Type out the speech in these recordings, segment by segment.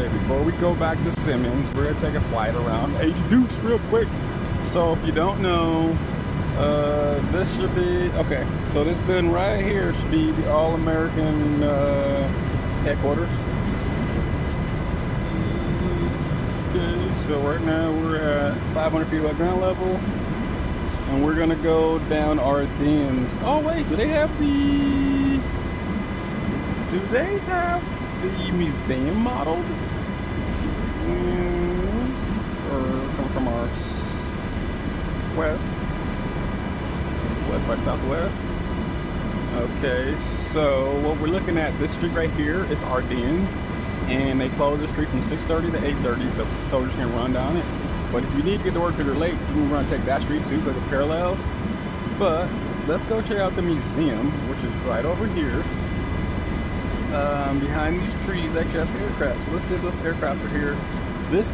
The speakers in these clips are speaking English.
Okay, before we go back to Simmons, we're gonna take a flight around 80 Deuce real quick. So if you don't know, this should be, okay, so this building right here should be the All-American headquarters. Okay, so right now we're at 500 feet above ground level, and we're gonna go down Ardennes. Oh wait, do they have the museum modeled? Let's see, wings or come from our west by southwest. Okay, so what we're looking at, this street right here is Ardennes, and they close the street from 6:30 to 8:30, so soldiers can run down it. But if you need to get to work because you're late, you can take that street too because it parallels. But let's go check out the museum, which is right over here. Behind these trees, actually have aircraft. So let's see if those aircraft are here. This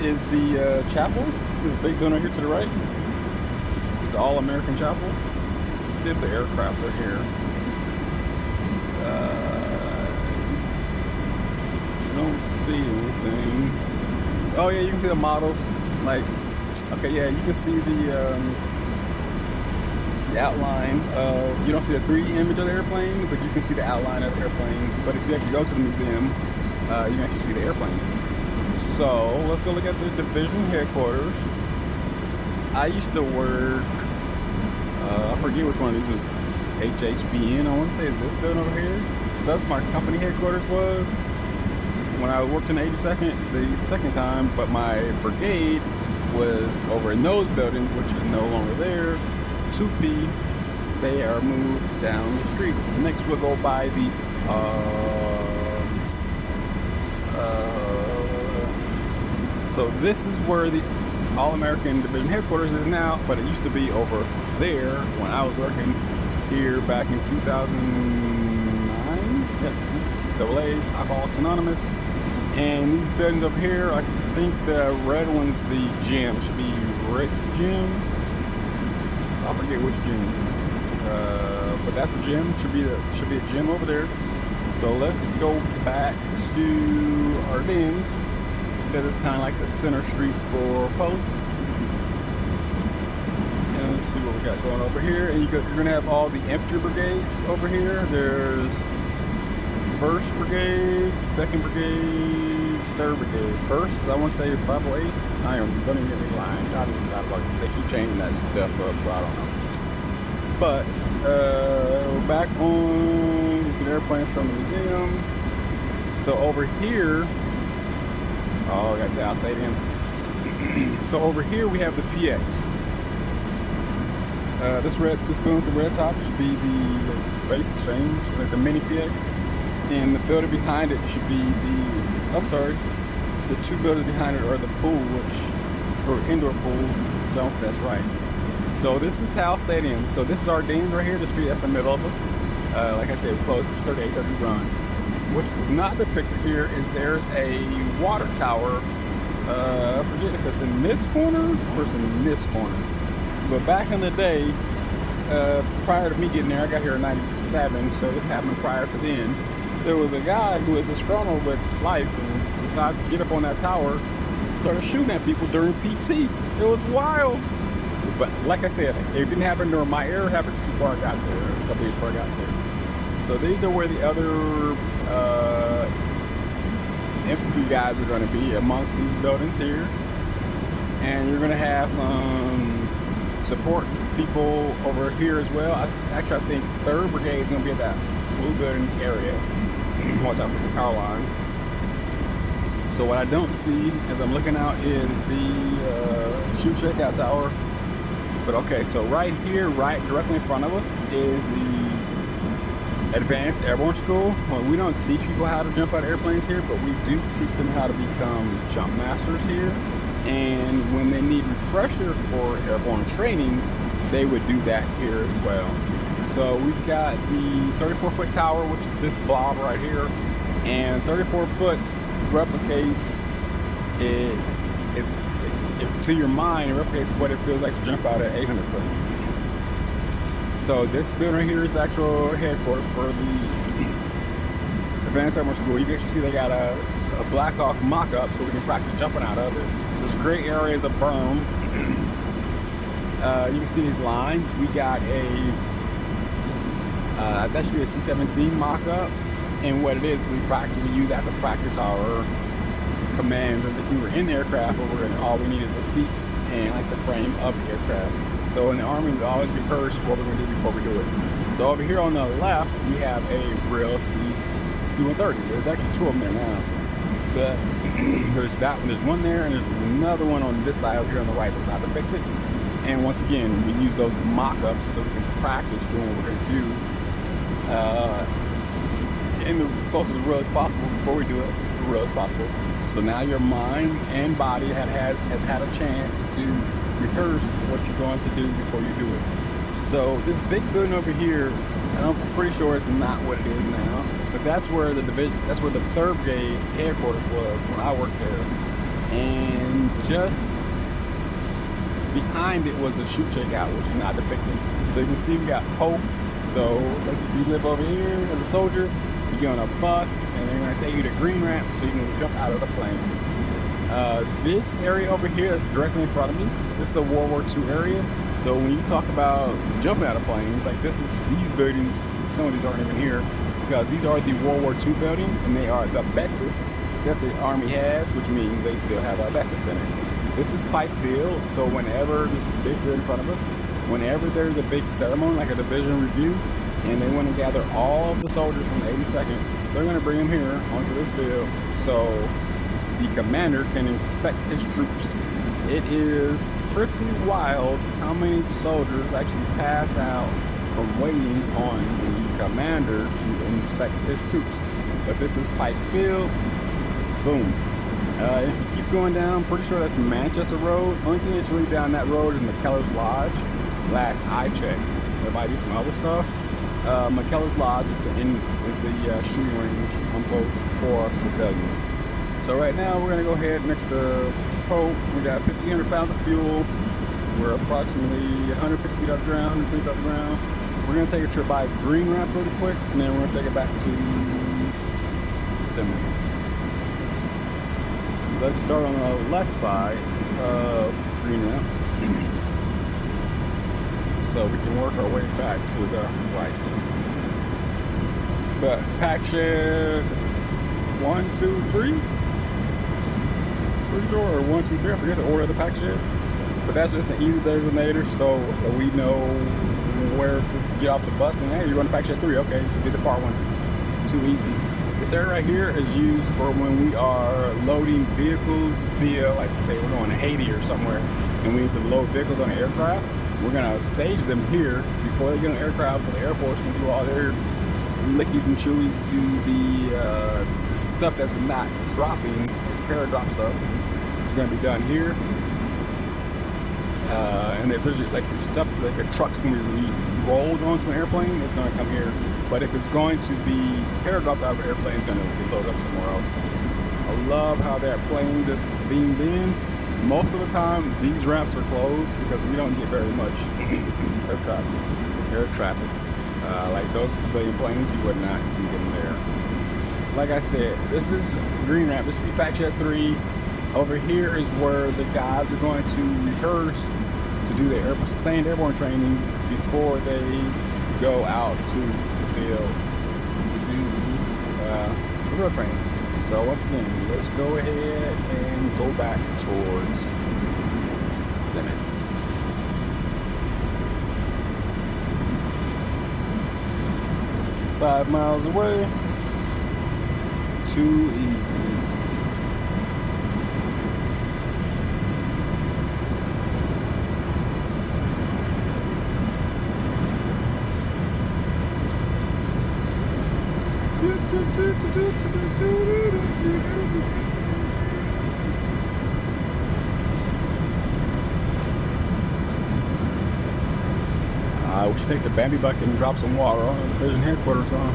is the chapel. This big building right here to the right. This is the All-American Chapel. Let's see if the aircraft are here. I don't see anything. Oh yeah, you can see the models. Like, okay, yeah, you can see the outline of, you don't see the 3D image of the airplane, but you can see the outline of the airplanes. But if you actually go to the museum, you can actually see the airplanes. So let's go look at the division headquarters. I used to work, I forget which one of these was HHBN. I want to say is this building over here. So that's where my company headquarters was when I worked in the 82nd the second time, but my brigade was over in those buildings, which is no longer there. 2P, they are moved down the street. Next we'll go by the so this is where the All-American Division headquarters is now, but it used to be over there when I was working here back in 2009. Yeah, see, double A's, Alcoholics Anonymous. And these buildings over here, I think the red one's the gym. It should be Rick's Gym. I forget which gym, but that's a gym. Should be a gym over there. So let's go back to Ardennes, because it's kind of like the center street for post. And let's see what we got going over here. And you're gonna have all the infantry brigades over here. There's 1st Brigade, 2nd Brigade, 3rd Brigade. First is, I want to say 508. I don't even get me lying. They keep changing that stuff up, so I don't know. But we're back on some airplanes from the museum. So over here, oh, I got Tao Stadium. So over here we have the PX. This building with the red top should be the base exchange, like the mini PX. And the building behind it should be the two buildings behind it are the pool, or indoor pool, so that's right. So this is Tao Stadium. So this is Ardennes right here, the street that's in the middle of us. Like I said, we closed 38:30 run. What is not depicted here is there's a water tower. I forget if it's in this corner or it's in this corner. But back in the day, prior to me getting there, I got here in 97, so this happened prior to then. There was a guy who was disgruntled with life and decided to get up on that tower, started shooting at people during PT. It was wild. But like I said, it didn't happen during my era, it happened just before I got there, a couple years before I got there. So these are where the other infantry guys are going to be amongst these buildings here. And you're going to have some support people over here as well. I think 3rd Brigade is going to be at that blue building area. Watch out for these power lines. So what I don't see as I'm looking out is the shoe shakeout tower. But okay, so right here, right directly in front of us is the Advanced Airborne School. Well, we don't teach people how to jump out of airplanes here, but we do teach them how to become jump masters here. And when they need refresher for airborne training, they would do that here as well. So we've got the 34-foot tower, which is this blob right here, and 34 foot replicates it. To your mind, it replicates what it feels like to jump out at 800 foot. So this building right here is the actual headquarters for the Advanced Airborne School. You can actually see they got a a Blackhawk mock-up so we can practice jumping out of it. This gray area is a berm. You can see these lines. We got that should be a C-17 mock-up, and what it is, we use that to practice our commands as if we were in the aircraft, but all we need is the seats and like the frame of the aircraft. So in the Army, we always rehearse what we're going to do before we do it. So over here on the left, we have a real C-130. There's actually two of them there now. But there's that one, there's one there, and there's another one on this side over here on the right that's not depicted. And once again, we use those mock-ups so we can practice doing what we're going to do in the closest real as possible before we do it real as possible. So now your mind and body has had a chance to rehearse what you're going to do before you do it. So this big building over here, and I'm pretty sure it's not what it is now, but that's where the division, that's where the 3rd Brigade headquarters was when I worked there. And just behind it was the shoot checkout, which is not depicted. So you can see we got Pope. So like if you live over here as a soldier, you get on a bus and they're going to take you to green ramp so you can jump out of the plane. This area over here is directly in front of me. This is the World War II area. So when you talk about jumping out of planes, like these buildings, some of these aren't even here because these are the World War II buildings and they are the bestest that the Army has, which means they still have asbestos in it. This is Pike Field, so whenever this big field in front of us, whenever there's a big ceremony like a division review, and they want to gather all of the soldiers from the 82nd, they're going to bring them here onto this field so the commander can inspect his troops. It is pretty wild how many soldiers actually pass out from waiting on the commander to inspect his troops. But this is Pike Field. Boom. If you keep going down, pretty sure that's Manchester Road. Only thing that's really down that road is McKellar's Lodge. Last I checked, there might be some other stuff. McKellar's Lodge is the shooting range on post for civilians. So right now we're gonna go ahead next to Pope. We got 1,500 pounds of fuel. We're approximately 150 feet off the ground, 120 feet off the ground. We're gonna take a trip by Green Ramp really quick, and then we're gonna take it back to Lemons. Let's start on the left side of Green Ramp, so we can work our way back to the right. But pack shed 1, 2, 3. Pretty sure, or 1, 2, 3. I forget the order of the pack sheds. But that's just an easy designator so that we know where to get off the bus. And hey, you're on pack shed 3. Okay, you should be the far one. Too easy. This area right here is used for when we are loading vehicles via, like say we're going to Haiti or somewhere, and we need to load vehicles on an aircraft. We're gonna stage them here before they get on the aircraft so the Air Force can do all their lickies and chewies to the stuff that's not dropping, paradrop stuff. It's gonna be done here. And if there's like the stuff, like a truck's gonna be rolled onto an airplane, it's gonna come here. But if it's going to be paradropped out of an airplane, it's gonna be loaded up somewhere else. I love how that plane just beamed in. Most of the time, these ramps are closed because we don't get very much air traffic. Like those civilian planes, you would not see them there. Like I said, this is Green Ramp. This will be Pack Shed 3. Over here is where the guys are going to rehearse to do their sustained airborne training before they go out to the field to do the real training. So once again, let's go ahead and go back towards Limits. $5 miles away. Too easy. We should take the Bambi bucket and drop some water on the division headquarters on.